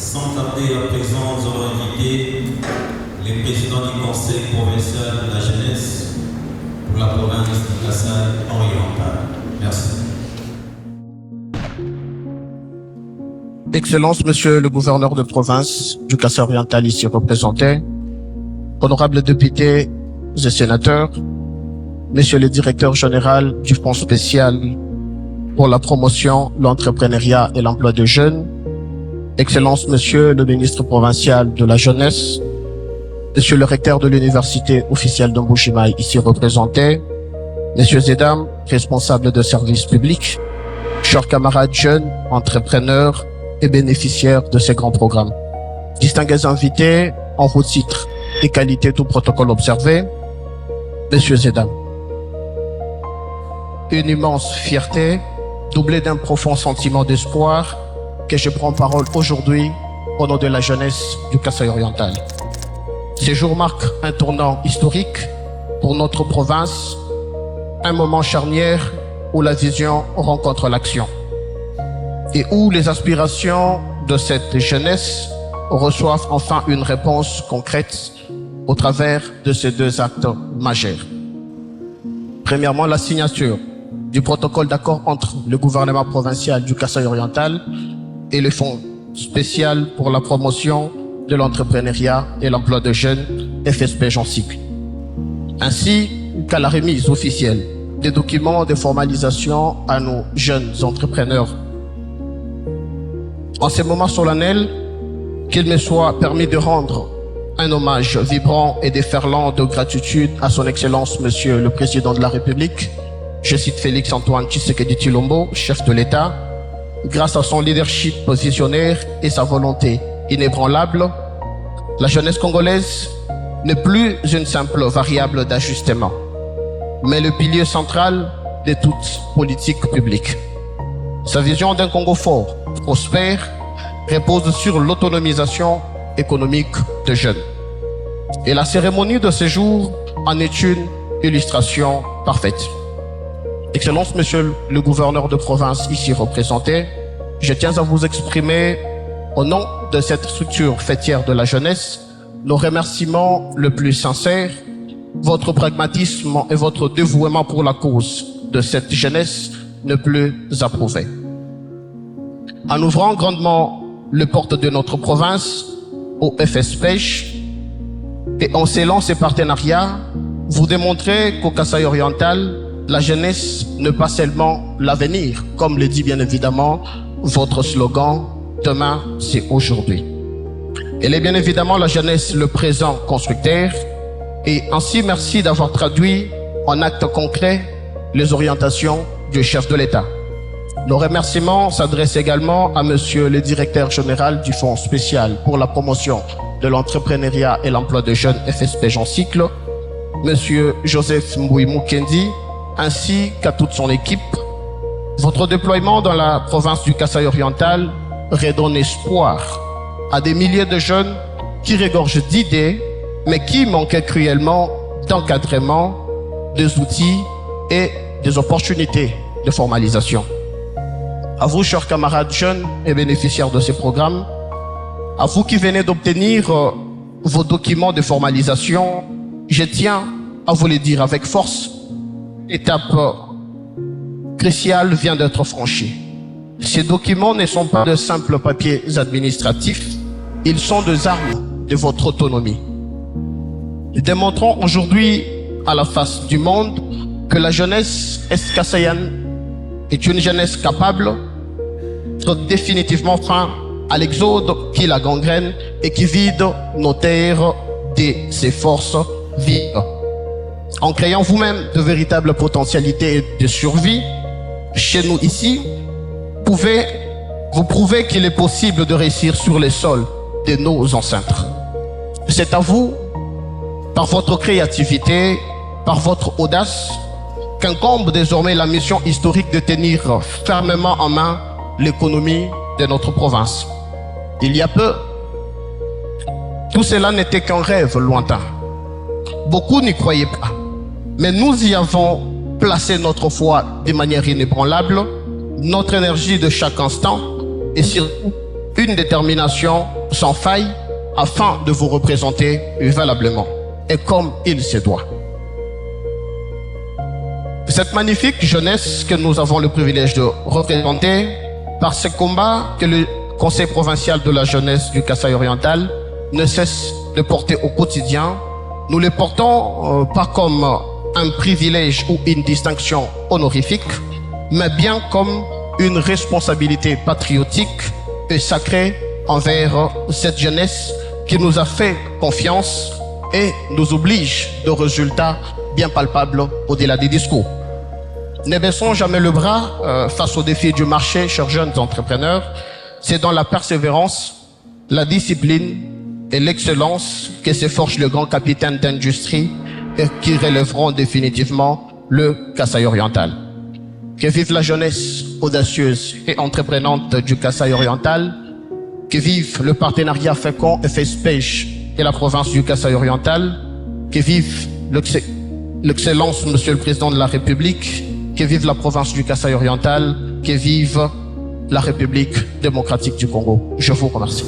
Sans tarder à présent, nous allons inviter les présidents du Conseil provincial de la jeunesse pour la province du Kasaï-Oriental. Merci. Excellences, Monsieur le gouverneur de province du Kasaï-Oriental ici représenté, honorables députés et sénateurs, Monsieur le directeur général du Fonds spécial pour la promotion, l'entrepreneuriat et l'emploi des jeunes, Excellences, Monsieur le ministre provincial de la jeunesse, Monsieur le recteur de l'université officielle de Mbujimaï ici représenté, Messieurs et dames, responsables de services publics, chers camarades jeunes, entrepreneurs et bénéficiaires de ces grands programmes, distingués invités en vos titres et qualités tout protocole observé, Messieurs et dames, une immense fierté, doublée d'un profond sentiment d'espoir, que je prends parole aujourd'hui au nom de la jeunesse du Kasaï-Oriental. Ce jour marque un tournant historique pour notre province, un moment charnière où la vision rencontre l'action et où les aspirations de cette jeunesse reçoivent enfin une réponse concrète au travers de ces deux actes majeurs. Premièrement, la signature du protocole d'accord entre le gouvernement provincial du Kasaï-Oriental et le Fonds spécial pour la promotion de l'entrepreneuriat et l'emploi de jeunes, FSP Jean Cycle, ainsi qu'à la remise officielle des documents de formalisation à nos jeunes entrepreneurs. En ces moments solennels, qu'il me soit permis de rendre un hommage vibrant et déferlant de gratitude à son Excellence Monsieur le Président de la République, je cite Félix Antoine Tshisekedi Tshilombo, chef de l'État. Grâce à son leadership visionnaire et sa volonté inébranlable, la jeunesse congolaise n'est plus une simple variable d'ajustement, mais le pilier central de toute politique publique. Sa vision d'un Congo fort, prospère, repose sur l'autonomisation économique des jeunes. Et la cérémonie de ce jour en est une illustration parfaite. Excellence, Monsieur le gouverneur de province ici représenté, je tiens à vous exprimer, au nom de cette structure fêtière de la jeunesse, nos remerciements le plus sincères, votre pragmatisme et votre dévouement pour la cause de cette jeunesse ne plus approuvée. En ouvrant grandement les portes de notre province au FSPEJ et en scellant ces partenariats, vous démontrez qu'au Kasaï-Oriental, la jeunesse n'est pas seulement l'avenir, comme le dit bien évidemment votre slogan « Demain, c'est aujourd'hui ». Elle est bien évidemment la jeunesse le présent constructeur et ainsi merci d'avoir traduit en actes concrets les orientations du chef de l'État. Nos remerciements s'adressent également à Monsieur le directeur général du Fonds spécial pour la promotion de l'entrepreneuriat et l'emploi des jeunes FSP Jean Cycle, Monsieur Joseph Mbouy Mukendi, ainsi qu'à toute son équipe. Votre déploiement dans la province du Kasaï-Oriental redonne espoir à des milliers de jeunes qui regorgent d'idées, mais qui manquaient cruellement d'encadrement, des outils et des opportunités de formalisation. À vous, chers camarades jeunes et bénéficiaires de ces programmes, à vous qui venez d'obtenir vos documents de formalisation, je tiens à vous le dire avec force, l'étape cruciale vient d'être franchie. Ces documents ne sont pas de simples papiers administratifs, ils sont des armes de votre autonomie. Nous démontrons aujourd'hui à la face du monde que la jeunesse est-kassaïenne est une jeunesse capable de définitivement fin à l'exode qui la gangrène et qui vide nos terres de ses forces vives. En créant vous-même de véritables potentialités de survie, chez nous ici, vous prouvez qu'il est possible de réussir sur les sols de nos ancêtres. C'est à vous, par votre créativité, par votre audace, qu'incombe désormais la mission historique de tenir fermement en main l'économie de notre province. Il y a peu, tout cela n'était qu'un rêve lointain. Beaucoup n'y croyaient pas. Mais nous y avons placé notre foi de manière inébranlable, notre énergie de chaque instant et surtout une détermination sans faille afin de vous représenter valablement et comme il se doit. Cette magnifique jeunesse que nous avons le privilège de représenter, par ce combat que le Conseil provincial de la jeunesse du Kasaï oriental ne cesse de porter au quotidien, nous les portons pas comme un privilège ou une distinction honorifique, mais bien comme une responsabilité patriotique et sacrée envers cette jeunesse qui nous a fait confiance et nous oblige de résultats bien palpables au-delà des discours. Ne baissons jamais le bras face aux défis du marché, chers jeunes entrepreneurs. C'est dans la persévérance, la discipline et l'excellence que se forgent les grands capitaines d'industrie et qui relèveront définitivement le Kasaï oriental. Que vive la jeunesse audacieuse et entreprenante du Kasaï oriental, que vive le partenariat fécond et FESPECH et la province du Kasaï oriental, que vive l'excellence, Monsieur le Président de la République, que vive la province du Kasaï oriental, que vive la République démocratique du Congo. Je vous remercie.